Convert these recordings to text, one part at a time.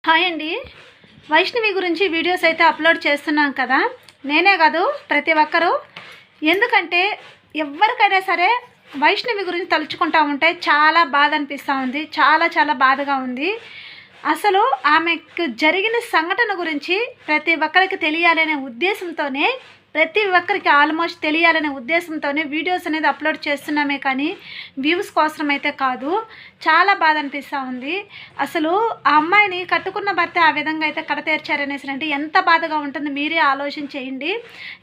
Hi అండి. వైష్ణవి గురించి videos అయితే అప్లోడ్ చేస్తున్నాం కదా. నేనే కాదు, ప్రతి ఒక్కరూ. ఎందుకంటే ఎవరికైనా సరే వైష్ణవి గురించి తలుచుకుంటా ఉంటే చాలా బాధ అనిపిస్తూ ఉంది. చాలా బాధగా ఉంది. అసలు ఆమెకు జరిగిన సంఘటన గురించి ప్రతి ఒక్కరికి తెలియాలనే ఉద్దేశంతోనే, ప్రతి ఒక్కరికి ఆల్మోస్ట్ తెలియాలనే ఉద్దేశంతోనే వీడియోస్ అనేది అప్లోడ్ చేస్తున్నామే కానీ వ్యూస్ కోసం అయితే కాదు. చాలా బాధ అనిపిస్తూ ఉంది. అసలు ఆ అమ్మాయిని కట్టుకున్న భర్త ఆ విధంగా అయితే కడతీర్చారనేసి అంటే ఎంత బాధగా ఉంటుంది మీరే ఆలోచన చేయండి.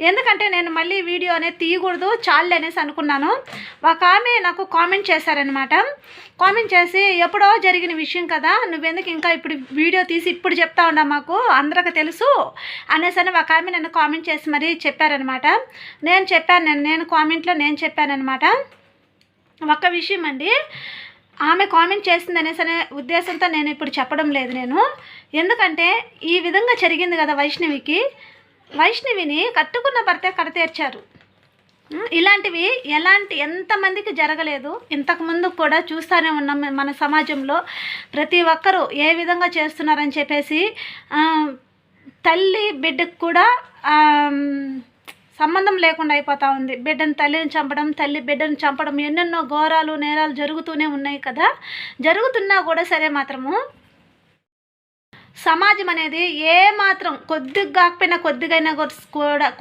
ఎందుకంటే నేను మళ్ళీ వీడియో అనేది తీయకూడదు చాలు అనేసి అనుకున్నాను. ఒక ఆమె నాకు కామెంట్ చేశారనమాట. కామెంట్ చేసి ఎప్పుడో జరిగిన విషయం కదా, నువ్వెందుకు ఇంకా ఇప్పుడు వీడియో తీసి ఇప్పుడు చెప్తా ఉన్నా, మాకు అందరికి తెలుసు అనేసి అని ఒక ఆమె నన్ను కామెంట్ చేసి మరీ చెప్పారనమాట. నేను కామెంట్లో నేను చెప్పానమాట. ఒక్క విషయం అండి, ఆమె కామెంట్ చేసింది అనేసి అనే ఉద్దేశంతో నేను ఇప్పుడు చెప్పడం లేదు. ఎందుకంటే ఈ విధంగా జరిగింది కదా వైష్ణవిని కట్టుకున్న భర్తే కడతీర్చారు. ఇలాంటివి ఎంతమందికి జరగలేదు. ఇంతకుముందు కూడా చూస్తూనే ఉన్నాం మన సమాజంలో. ప్రతి ఒక్కరూ ఏ విధంగా చేస్తున్నారని చెప్పేసి తల్లి బిడ్డకు కూడా సంబంధం లేకుండా అయిపోతూ ఉంది. బిడ్డను తల్లిని చంపడం, తల్లి బిడ్డను చంపడం, ఎన్నెన్నో ఘోరాలు నేరాలు జరుగుతూనే ఉన్నాయి కదా. జరుగుతున్నా కూడా సరే మాత్రము సమాజం అనేది ఏ మాత్రం కొద్దిగా కాకపోయినా కొద్దిగైనా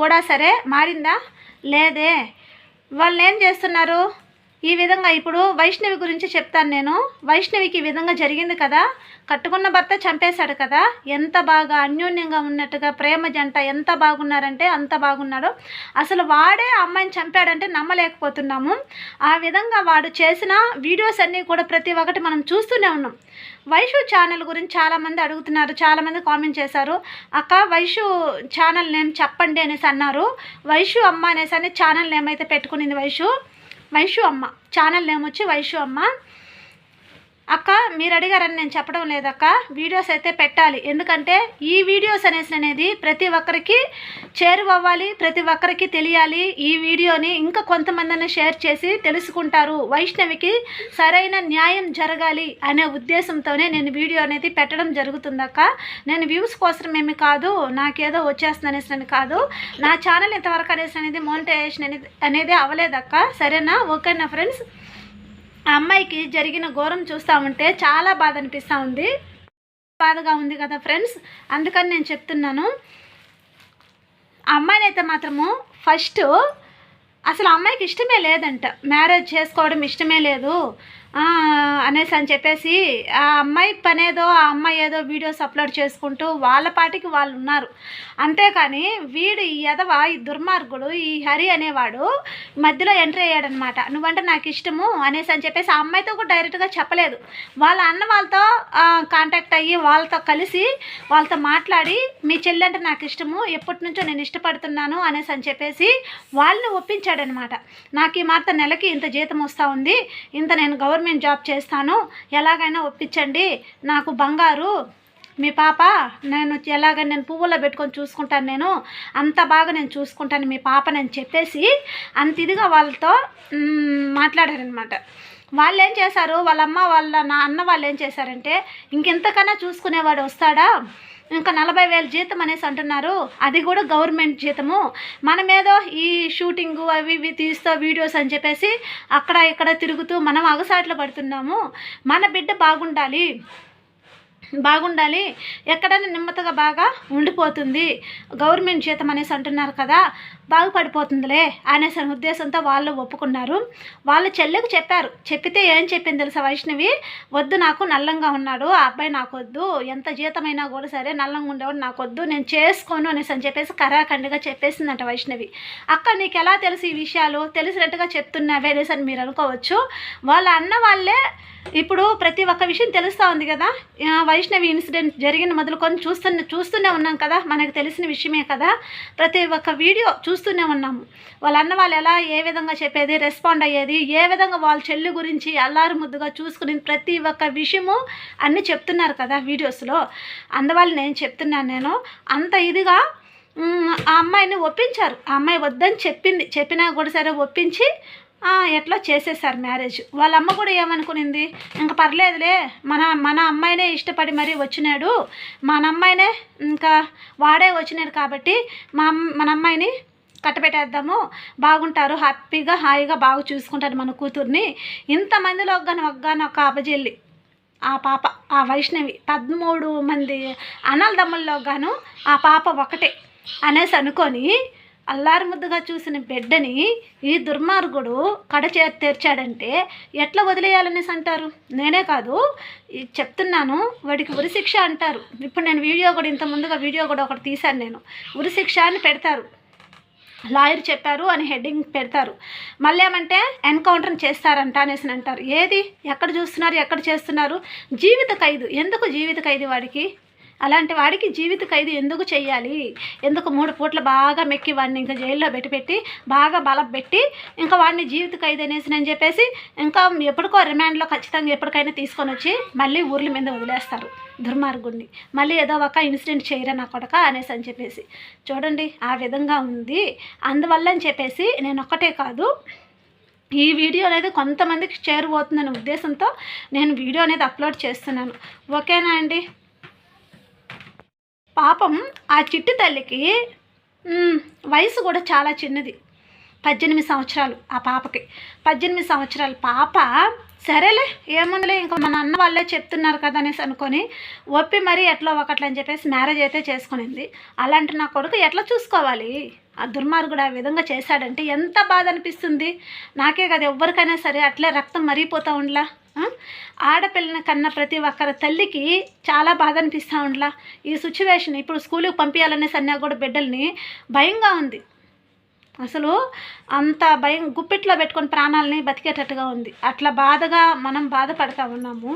కూడా సరే మారిందా? లేదే. వాళ్ళు ఏం చేస్తున్నారు? ఈ విధంగా ఇప్పుడు వైష్ణవి గురించి చెప్తాను నేను. వైష్ణవికి ఈ విధంగా జరిగింది కదా, కట్టుకున్న భర్త చంపేశాడు కదా. ఎంత బాగా అన్యోన్యంగా ఉన్నట్టుగా ప్రేమ జంట ఎంత బాగున్నారంటే అంత బాగున్నాడు. అసలు వాడే అమ్మాయిని చంపాడంటే నమ్మలేకపోతున్నాము. ఆ విధంగా వాడు చేసిన వీడియోస్ అన్నీ కూడా ప్రతి ఒక్కటి మనం చూస్తూనే ఉన్నాం. వైషు ఛానల్ గురించి చాలామంది అడుగుతున్నారు, చాలామంది కామెంట్ చేశారు. అక్క వైషు ఛానల్ నేమ్ చెప్పండి అనేసి అన్నారు. వైషు అమ్మ అనేసి అని ఛానల్ నేమ్ అయితే పెట్టుకునింది వైషు అమ్మ. ఛానల్ నేమ్ వచ్చి వైషు అమ్మ. అక్క మీరు అడిగారని నేను చెప్పడం లేదక్క, వీడియోస్ అయితే పెట్టాలి. ఎందుకంటే ఈ వీడియోస్ అనేది ప్రతి ఒక్కరికి చేరువవ్వాలి, ప్రతి ఒక్కరికి తెలియాలి. ఈ వీడియోని ఇంకా కొంతమందిని షేర్ చేసి తెలుసుకుంటారు. వైష్ణవికి సరైన న్యాయం జరగాలి అనే ఉద్దేశంతోనే నేను వీడియో అనేది పెట్టడం జరుగుతుందక్క. నేను వ్యూస్ కోసం ఏమి కాదు, నాకేదో వచ్చేస్తుంది అనేసి కాదు. నా ఛానల్ ఇంతవరకు అనేది మోనిటైజేషన్ అనేది అవ్వలేదక్క. సరేనా? ఓకేనా ఫ్రెండ్స్? ఆ అమ్మాయికి జరిగిన ఘోరం చూస్తూ ఉంటే చాలా బాధ అనిపిస్తూ ఉంది. బాధగా ఉంది కదా ఫ్రెండ్స్. అందుకని నేను చెప్తున్నాను, ఆ అమ్మాయిని అయితే మాత్రము ఫస్ట్ అసలు ఆ అమ్మాయికి ఇష్టమే లేదంట, మ్యారేజ్ చేసుకోవడం ఇష్టమే లేదు అనేసి అని చెప్పేసి ఆ అమ్మాయి పనేదో ఆ అమ్మాయి ఏదో వీడియోస్ అప్లోడ్ చేసుకుంటూ వాళ్ళ పాటికి వాళ్ళు ఉన్నారు. అంతేకాని వీడు ఈ ఎదవ, ఈ దుర్మార్గుడు, ఈ హరి అనేవాడు మధ్యలో ఎంట్రీ అయ్యాడనమాట. నువ్వంటే నాకు ఇష్టము అనేసి అని చెప్పేసి ఆ అమ్మాయితో కూడా డైరెక్ట్గా చెప్పలేదు. వాళ్ళ అన్న వాళ్ళతో కాంటాక్ట్ అయ్యి వాళ్ళతో కలిసి వాళ్ళతో మాట్లాడి మీ చెల్లి అంటే నాకు ఇష్టము, ఎప్పటి నుంచో నేను ఇష్టపడుతున్నాను అనేసి అని చెప్పేసి వాళ్ళని ఒప్పించాడనమాట. నాకు ఈ మాట నెలకి ఇంత జీతం వస్తూ ఉంది, ఇంత నేను గవర్నమెంట్ జాబ్ చేస్తాను, ఎలాగైనా ఒప్పించండి, నాకు బంగారు మీ పాప, నేను ఎలాగైనా నేను పువ్వులో పెట్టుకొని చూసుకుంటాను, నేను అంత బాగా నేను చూసుకుంటాను మీ పాపని అని చెప్పేసి అంత ఇదిగా వాళ్ళతో మాట్లాడారనమాట. వాళ్ళు ఏం చేశారు, నా అన్న వాళ్ళు ఏం చేశారంటే, ఇంకెంతకన్నా చూసుకునేవాడు వస్తాడా, ఇంకా 40,000 జీతం అనేసి అంటున్నారు, అది కూడా గవర్నమెంట్ జీతము, మనమేదో ఈ షూటింగు అవి ఇవి తీస్తూ వీడియోస్ అని చెప్పేసి అక్కడ ఇక్కడ తిరుగుతూ మనం అగసాట్లు పడుతున్నాము. మన బిడ్డ బాగుండాలి, ఎక్కడైనా నెమ్మదిగా బాగా ఉండిపోతుంది, గవర్నమెంట్ జీతం అనేసి అంటున్నారు కదా, బాగుపడిపోతుందిలే అనేసి ఉద్దేశంతో వాళ్ళు ఒప్పుకున్నారు. వాళ్ళ చెల్లెకు చెప్పారు. చెప్పితే ఏం చెప్పింది తెలుసా వైష్ణవి? వద్దు, నాకు నల్లంగా ఉన్నాడు ఆ అబ్బాయి, నాకు వద్దు, ఎంత జీతమైనా కూడా సరే నల్లంగా ఉండేవాడు నాకు వద్దు, నేను చేసుకోను అనేసి అని చెప్పేసి కరాఖండిగా చెప్పేసిందంట వైష్ణవి. అక్క నీకు ఎలా తెలుసు ఈ విషయాలు? తెలిసినట్టుగా చెప్తున్నావే అనేసి అని మీరు అనుకోవచ్చు. వాళ్ళ అన్న వాళ్ళే ఇప్పుడు ప్రతి ఒక్క విషయం తెలుస్తూ ఉంది కదా. వైష్ణవి ఇన్సిడెంట్ జరిగిన మొదలుకొని చూస్తూనే ఉన్నాం కదా, మనకు తెలిసిన విషయమే కదా. ప్రతి ఒక్క వీడియో చూస్తూనే ఉన్నాము. వాళ్ళ అన్న వాళ్ళు ఎలా ఏ విధంగా చెప్పేది, రెస్పాండ్ అయ్యేది, ఏ విధంగా వాళ్ళ చెల్లి గురించి అల్లారు ముద్దుగా చూసుకుని ప్రతి ఒక్క విషయము అన్నీ చెప్తున్నారు కదా వీడియోస్లో. అందువల్ల నేను చెప్తున్నాను, అంత ఇదిగా ఆ అమ్మాయిని ఒప్పించారు. ఆ అమ్మాయి వద్దని చెప్పినా కూడా సరే ఒప్పించి ఎట్లా చేసేసారు మ్యారేజ్. వాళ్ళ అమ్మ కూడా ఏమనుకునింది, ఇంకా పర్లేదులే మన అమ్మాయినే ఇష్టపడి మరీ వచ్చినాడు, మన అమ్మాయినే ఇంకా వాడే వచ్చినాడు కాబట్టి మన అమ్మాయిని కట్టబెట్టేద్దాము, బాగుంటారు, హ్యాపీగా హాయిగా బాగా చూసుకుంటారు మన కూతుర్ని. ఇంతమందిలో ఒక్క అబజెల్లి ఆ పాప, ఆ వైష్ణవి 13 మంది అన్నదమ్ముల్లో గాను ఆ పాప ఒకటే అనేసి అనుకొని అల్లారు ముద్దుగా చూసిన బిడ్డని ఈ దుర్మార్గుడు తెర్చాడంటే ఎట్లా వదిలేయాలనేసి అంటారు. నేనే కాదు చెప్తున్నాను, వాడికి ఉరిశిక్ష అంటారు. ఇప్పుడు నేను వీడియో కూడా ఇంత ముందుగా వీడియో కూడా ఒకటి తీశాను నేను. ఉరిశిక్ష అని పెడతారు, లాయర్ చెప్పారు అని హెడ్డింగ్ పెడతారు. మళ్ళీ ఏమంటే ఎన్కౌంటర్ చేస్తారంట అనేసి అంటారు. ఏది ఎక్కడ చూస్తున్నారు, ఎక్కడ చేస్తున్నారు? జీవిత ఖైదు. ఎందుకు జీవిత ఖైదు వాడికి? అలాంటి వాడికి జీవిత ఖైదు ఎందుకు చెయ్యాలి? ఎందుకు 3 పూట్ల బాగా మెక్కి వాడిని ఇంకా జైల్లో పెట్టి బాగా బలపెట్టి ఇంకా వాడిని జీవిత ఖైదు అనేసి నేను చెప్పేసి ఇంకా ఎప్పటికో రిమాండ్లో ఖచ్చితంగా ఎప్పటికైనా తీసుకొని వచ్చి మళ్ళీ ఊర్ల మీద వదిలేస్తారు దుర్మార్గుడిని. మళ్ళీ ఏదో ఒక ఇన్సిడెంట్ చేయరా నా కొడక అనేసి అని చెప్పేసి చూడండి, ఆ విధంగా ఉంది. అందువల్ల అని చెప్పేసి నేను ఒక్కటే కాదు, ఈ వీడియో అనేది కొంతమందికి చేరువవుతుందనే ఉద్దేశంతో నేను వీడియో అనేది అప్లోడ్ చేస్తున్నాను. ఓకేనా అండి? పాపం ఆ చిట్టి తల్లికి వయసు కూడా చాలా చిన్నది, 18 సంవత్సరాలు. ఆ పాపకి 18 సంవత్సరాల పాప. సరేలే ఏముందిలే, ఇంకా మన అన్న వాళ్ళే చెప్తున్నారు కదా అనేసి అనుకొని ఒప్పి మరీ ఎట్లా ఒకట్లా అని చెప్పేసి మ్యారేజ్ అయితే చేసుకునింది. అలాంటి నా కొడుకు ఎట్లా చూసుకోవాలి? ఆ దుర్మార్గుడు ఆ విధంగా చేశాడంటే ఎంత బాధ అనిపిస్తుంది. నాకే కదా, ఎవరికైనా సరే అట్లే రక్తం మరిగిపోతూ ఉండలా. ఆడపిల్లని కన్న ప్రతి ఒక్కరి తల్లికి చాలా బాధ అనిపిస్తూ ఉండలా. ఈ సిచ్యువేషన్ ఇప్పుడు స్కూల్కి పంపించాలనేసి అన్నా కూడా బిడ్డల్ని భయంగా ఉంది. అసలు అంత భయం, గుప్పిట్లో పెట్టుకొని ప్రాణాలని బతికేటట్టుగా ఉంది. అట్లా బాధగా మనం బాధపడతా ఉన్నాము.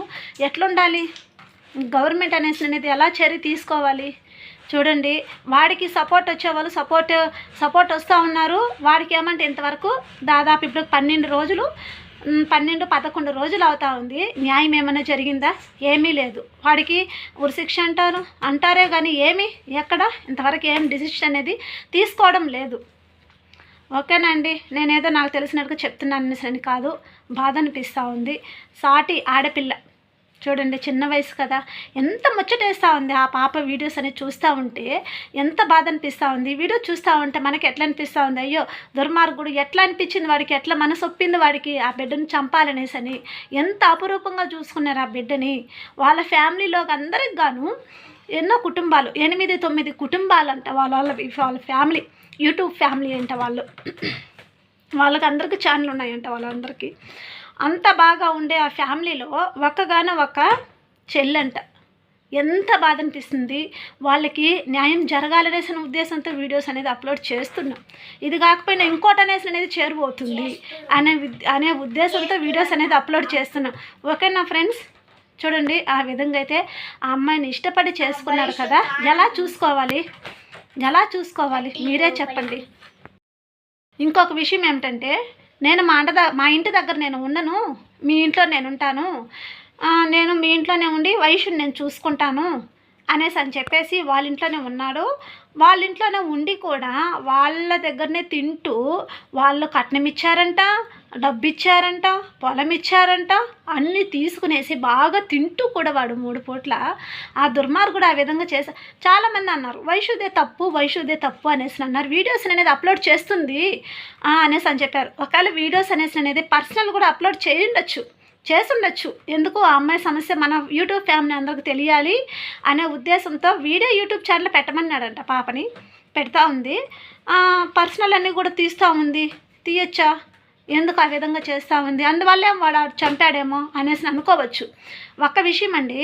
ఎట్లుండాలి? గవర్నమెంట్ అనేది ఎలా చర్య తీసుకోవాలి? చూడండి, వాడికి సపోర్ట్ వచ్చేవాళ్ళు సపోర్ట్ వస్తూ ఉన్నారు. వాడికి ఏమంటే ఇంతవరకు దాదాపు ఇప్పుడు 11 రోజులు అవుతా ఉంది. న్యాయం ఏమైనా జరిగిందా? ఏమీ లేదు. వాడికి ఉరిశిక్ష అంటారే కానీ ఎక్కడ ఇంతవరకు ఏం డిసిషన్ అనేది తీసుకోవడం లేదు. ఓకేనా అండి? నేనేదో నాకు తెలిసినట్టుగా చెప్తున్నాను కాదు, బాధ అనిపిస్తూ ఉంది. సాటి ఆడపిల్ల చూడండి, చిన్న వయసు కదా, ఎంత ముచ్చటేస్తూ ఉంది ఆ పాప. వీడియోస్ అనేది చూస్తూ ఉంటే ఎంత బాధ అనిపిస్తూ ఉంది. వీడియో చూస్తూ ఉంటే మనకి ఎట్లా అనిపిస్తూ ఉంది, అయ్యో దుర్మార్గుడు ఎట్లా అనిపించింది వాడికి, ఎట్లా మనసు ఒప్పింది వాడికి ఆ బిడ్డను చంపాలనేసని. ఎంత అపురూపంగా చూసుకున్నారు ఆ బిడ్డని. వాళ్ళ ఫ్యామిలీలో అందరికి గాను ఎన్నో కుటుంబాలు, 8-9 కుటుంబాలు అంట వాళ్ళ ఫ్యామిలీ, యూట్యూబ్ ఫ్యామిలీ అంట వాళ్ళకి అందరికీ ఛానల్ ఉన్నాయంట వాళ్ళందరికీ. అంత బాగా ఉండే ఆ ఫ్యామిలీలో ఒక్క చెల్లంట. ఎంత బాధ అనిపిస్తుంది. వాళ్ళకి న్యాయం జరగాలనేసిన ఉద్దేశంతో వీడియోస్ అనేది అప్లోడ్ చేస్తున్నాం. ఇది కాకపోయినా ఇంకోటి అనేది చేరువవుతుంది అనే ఉద్దేశంతో వీడియోస్ అనేది అప్లోడ్ చేస్తున్నాం. ఓకేనా ఫ్రెండ్స్? చూడండి, ఆ విధంగా అయితే ఆ అమ్మాయిని ఇష్టపడి చేసుకున్నారు కదా, ఎలా చూసుకోవాలి మీరే చెప్పండి. ఇంకొక విషయం ఏమిటంటే, నేను మా ఇంటి దగ్గర నేను ఉండను, మీ ఇంట్లో నేను ఉంటాను, నేను మీ ఇంట్లోనే ఉండి వైష్ణుని నేను చూసుకుంటాను అనేసి అని చెప్పేసి వాళ్ళ ఇంట్లోనే ఉన్నాడు. వాళ్ళ ఇంట్లోనే ఉండి కూడా వాళ్ళ దగ్గరనే తింటూ వాళ్ళు కట్నం ఇచ్చారంట, డబ్బు ఇచ్చారంట, పొలం ఇచ్చారంట, అన్నీ తీసుకునేసి బాగా తింటూ కూడా వాడు 3 పూట్ల ఆ దుర్మార్గుడు ఆ విధంగా చేసా. చాలామంది అన్నారు వైష్ణుదే తప్పు అనేసి అన్నారు. వీడియోస్ అనేది అప్లోడ్ చేస్తుంది అనేసి అని చెప్పారు. ఒకవేళ వీడియోస్ అనేది పర్సనల్ కూడా అప్లోడ్ చేసుండొచ్చు. ఎందుకు ఆ అమ్మాయి సమస్య మన యూట్యూబ్ ఫ్యామిలీ అందరికి తెలియాలి అనే ఉద్దేశంతో యూట్యూబ్ ఛానల్ పెట్టమన్నాడంట. పాపని పెడతా ఉంది, పర్సనల్ అన్నీ కూడా తీయచ్చా? ఎందుకు ఆ విధంగా చేస్తూ ఉంది? అందువల్లే వాడు చంపాడేమో అనేసి అనుకోవచ్చు. ఒక్క విషయం అండి,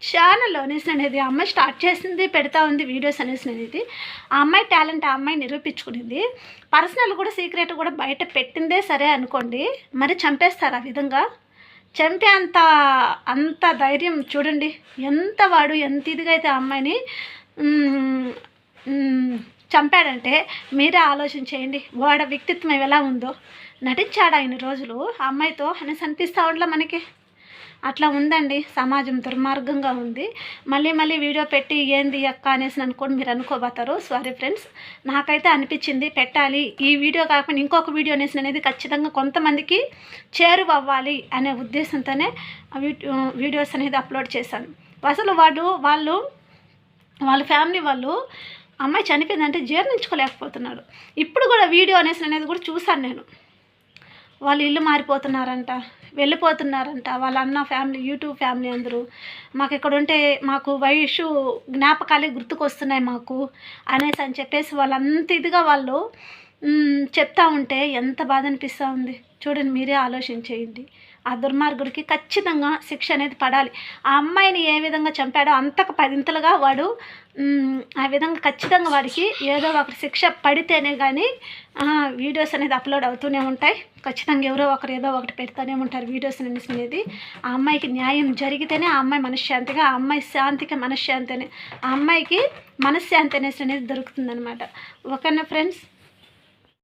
ఛానల్లో అనేది ఆ అమ్మాయి స్టార్ట్ చేసింది, పెడతా ఉంది వీడియోస్ అనేది. ఆ అమ్మాయి టాలెంట్ ఆ అమ్మాయి నిరూపించుకునింది. పర్సనల్ కూడా సీక్రెట్ కూడా బయట పెట్టిందే సరే అనుకోండి, మరి చంపేస్తారు. ఆ విధంగా చంపే అంత ధైర్యం చూడండి. ఎంత ఇదిగా అయితే ఆ అమ్మాయిని చంపాడంటే మీరే ఆలోచన చేయండి. వాడి వ్యక్తిత్వం ఎలా ఉందో. నటించాడు ఆయన రోజులు ఆ అమ్మాయితో అనేసి అనిపిస్తూ ఉండలే మనకి. అట్లా ఉందండి సమాజం, దుర్మార్గంగా ఉంది. మళ్ళీ మళ్ళీ వీడియో పెట్టి ఏంది అక్క అనేసి అనుకోండి, మీరు అనుకోబోతారు. సారీ ఫ్రెండ్స్, నాకైతే అనిపించింది పెట్టాలి. ఈ వీడియో కాకపోయినా ఇంకొక వీడియో అనేసి అనేది ఖచ్చితంగా కొంతమందికి చేరువవ్వాలి అనే ఉద్దేశంతోనే వీడియోస్ అనేది అప్లోడ్ చేశాను. అసలు వాళ్ళ ఫ్యామిలీ వాళ్ళు అమ్మాయి చనిపోయిందంటే జీర్ణించుకోలేకపోతున్నారు. ఇప్పుడు కూడా వీడియో అనేది కూడా చూశాను నేను. వాళ్ళు ఇల్లు మారిపోతున్నారంట, వెళ్ళిపోతున్నారంట. వాళ్ళ అన్న ఫ్యామిలీ, యూట్యూబ్ ఫ్యామిలీ అందరూ మాకు ఇక్కడ ఉంటే మాకు వయసు జ్ఞాపకాలే గుర్తుకొస్తున్నాయి మాకు అనేసి అని చెప్పేసి వాళ్ళంత ఇదిగా వాళ్ళు చెప్తా ఉంటే ఎంత బాధ అనిపిస్తూ ఉంది చూడండి. మీరే ఆలోచించేయండి. ఆ దుర్మార్గుడికి ఖచ్చితంగా శిక్ష అనేది పడాలి. ఆ అమ్మాయిని ఏ విధంగా చంపాడో అంతకు 10 వాడు ఆ విధంగా ఖచ్చితంగా వాడికి ఏదో ఒక శిక్ష పడితేనే కానీ వీడియోస్ అనేది అప్లోడ్ అవుతూనే ఉంటాయి. ఖచ్చితంగా ఎవరో ఒకరు ఏదో ఒకటి పెడతానే ఉంటారు వీడియోస్ అనేది. ఆ అమ్మాయికి న్యాయం జరిగితేనే ఆ అమ్మాయి మనశ్శాంతిగా, ఆ అమ్మాయి శాంతికి మనశ్శాంతి, ఆ అమ్మాయికి మనశ్శాంతి అనేది దొరుకుతుందనమాట. ఓకేనా ఫ్రెండ్స్?